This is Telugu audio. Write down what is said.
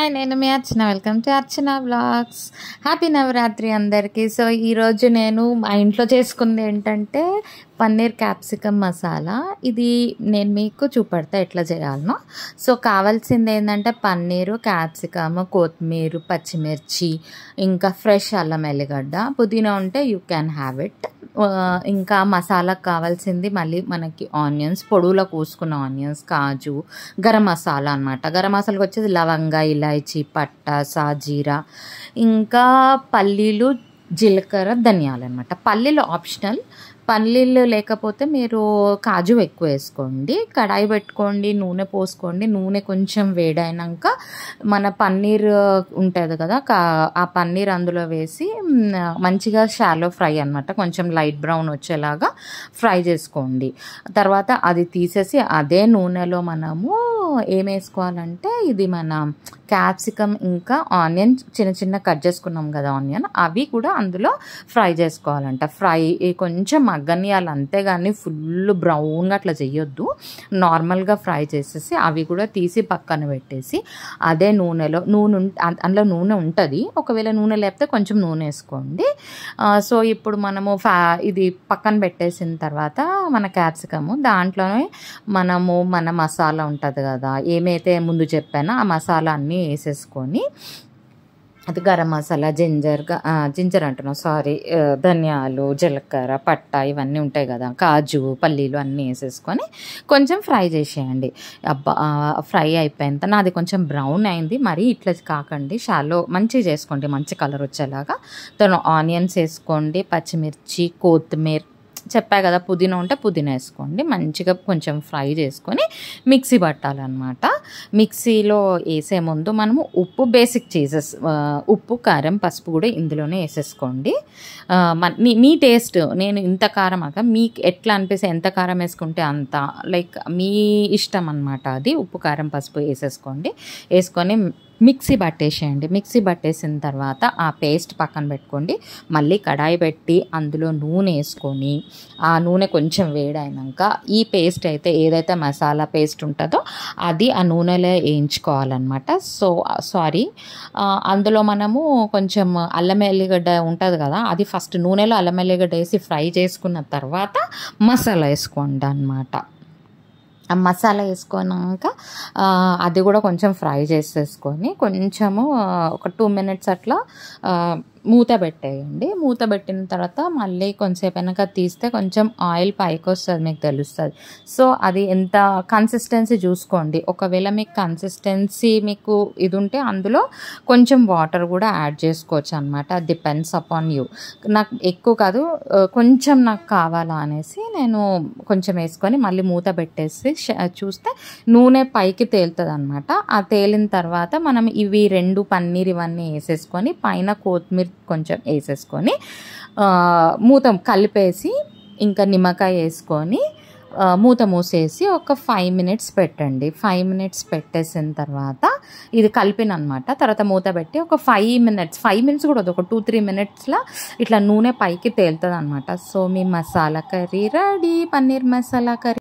హాయ్, నేను మీ Archana. Welcome to Archana vlogs. Happy Navratri అందరికీ. సో ఈరోజు నేను మా ఇంట్లో చేసుకుంది ఏంటంటే పన్నీర్ క్యాప్సికమ్ మసాలా. ఇది నేను మీకు చూపెడతా ఎట్లా చేయాలనో. సో కావాల్సింది ఏంటంటే పన్నీరు, క్యాప్సికమ్, కొత్తిమీర, పచ్చిమిర్చి, ఇంకా ఫ్రెష్ అల్లం ఎల్లిగడ్డ, పుదీనా ఉంటే యూ క్యాన్ హ్యావ్ ఇట్. ఇంకా మసాలాకు కావాల్సింది మళ్ళీ మనకి ఆనియన్స్, పొడువులో కోసుకున్న ఆనియన్స్, కాజు, గరం మసాలా అనమాట. గరం మసాలాకి వచ్చేది లవంగ, ఇలాయచీ, పట్ట, సాజీరా, ఇంకా పల్లీలు, జీలకర్ర, ధనియాలు అనమాట. పల్లీలు ఆప్షనల్. పల్లీలు లేకపోతే మీరు కాజు ఎక్కువ వేసుకోండి. కడాయి పెట్టుకోండి, నూనె పోసుకోండి. నూనె కొంచెం వేడైనాక మన పన్నీర్ ఉంటుంది కదా, ఆ పన్నీర్ అందులో వేసి మంచిగా షాలో ఫ్రై అనమాట, కొంచెం లైట్ బ్రౌన్ వచ్చేలాగా ఫ్రై చేసుకోండి. తర్వాత అది తీసేసి అదే నూనెలో మనము ఏం వేసుకోవాలంటే ఇది మన క్యాప్సికమ్ ఇంకా ఆనియన్ చిన్న చిన్న కట్ చేసుకున్నాం కదా ఆనియన్, అవి కూడా అందులో ఫ్రై చేసుకోవాలంట. ఫ్రై కొంచెం మగ్గనియాలి, అంతేగాని ఫుల్ బ్రౌన్గా అట్లా చేయొద్దు. నార్మల్గా ఫ్రై చేసేసి అవి కూడా తీసి పక్కన పెట్టేసి అదే నూనెలో అందులో నూనె ఉంటుంది. ఒకవేళ నూనె లేకపోతే కొంచెం నూనె వేసుకోండి. సో ఇప్పుడు మనము ఇది పక్కన పెట్టేసిన తర్వాత మన క్యాప్సికము దాంట్లోనే మనము మన మసాలా ఉంటుంది కదా, ఏమైతే ముందు చెప్పానో ఆ మసాలా అన్నీ వేసేసుకొని, అది గరం మసాలా, జింజర్ అంటున్నాం సారీ, ధనియాలు, జీలకర్ర, పట్ట ఇవన్నీ ఉంటాయి కదా, కాజు, పల్లీలు అన్నీ వేసేసుకొని కొంచెం ఫ్రై చేసేయండి. ఫ్రై అయిపోయిన నాది కొంచెం బ్రౌన్ అయింది, మరీ ఇట్లా కాకండి, షాలో మంచిగా చేసుకోండి, మంచి కలర్ వచ్చేలాగా. ఆనియన్స్ వేసుకోండి, పచ్చిమిర్చి, కొత్తిమీర చెప్పా కదా, పుదీనా ఉంటే పుదీనా వేసుకోండి. మంచిగా కొంచెం ఫ్రై చేసుకొని మిక్సీ పట్టాలన్నమాట. మిక్సీలో వేసే ముందు మనము ఉప్పు, బేసిక్ చీజెస్, ఉప్పు, కారం, పసుపు కూడా ఇందులోనే వేసేసుకోండి. మీ టేస్ట్, నేను ఇంత కారం అక్క మీకు ఎట్లా అనిపిస్తే ఎంత కారం వేసుకుంటే అంత, లైక్ మీ ఇష్టం అన్నమాట. అది ఉప్పు, కారం, పసుపు వేసేసుకోండి. వేసుకొని మిక్సీ పట్టేసేయండి. మిక్సీ పట్టేసిన తర్వాత ఆ పేస్ట్ పక్కన పెట్టుకోండి. మళ్ళీ కడాయి పెట్టి అందులో నూనె వేసుకొని ఆ నూనె కొంచెం వేడైనాక ఈ పేస్ట్ అయితే ఏదైతే మసాలా పేస్ట్ ఉంటుందో అది ఆ నూనెలో వేయించుకోవాలన్నమాట. అందులో మనము కొంచెం అల్లం ఎల్లిగడ్డ ఉంటుంది కదా, అది ఫస్ట్ నూనెలో అల్లం ఎల్లిగడ్డ వేసి ఫ్రై చేసుకున్న తర్వాత మసాలా వేసుకోండి అన్నమాట. ఆ మసాలా వేసుకున్నాక అది కూడా కొంచెం ఫ్రై చేసేసుకొని కొంచెము ఒక 2 minutes అట్లా మూత పెట్టేయండి. మూత పెట్టిన తర్వాత మళ్ళీ కొంచెంసేపు వెనక తీస్తే కొంచెం ఆయిల్ పైకి వస్తుంది, మీకు తెలుస్తుంది. సో అది ఎంత కన్సిస్టెన్సీ చూసుకోండి. ఒకవేళ మీకు కన్సిస్టెన్సీ మీకు ఇది ఉంటే అందులో కొంచెం వాటర్ కూడా యాడ్ చేసుకోవచ్చు అనమాట. Depends upon you. నాకు ఎక్కువ కాదు, కొంచెం నాకు కావాలా అనేసి నేను కొంచెం వేసుకొని మళ్ళీ మూత పెట్టేసి చూస్తే నూనె పైకి తేలుతుంది అనమాట. ఆ తేలిన తర్వాత మనం ఇవి 2 పన్నీర్ ఇవన్నీ వేసేసుకొని పైన కొత్తిమీర కొంచెం వేసేసుకొని మూత కలిపేసి ఇంకా నిమ్మకాయ వేసుకొని మూత మూసేసి ఒక 5 minutes పెట్టండి. 5 minutes పెట్టేసిన తర్వాత ఇది కలిపిన అనమాట. తర్వాత మూత పెట్టి ఒక 5 minutes కూడా ఒక 2-3 minutesలో ఇట్లా నూనె పైకి తేలుతుంది అనమాట. సో మీ masala curry ready, paneer masala curry.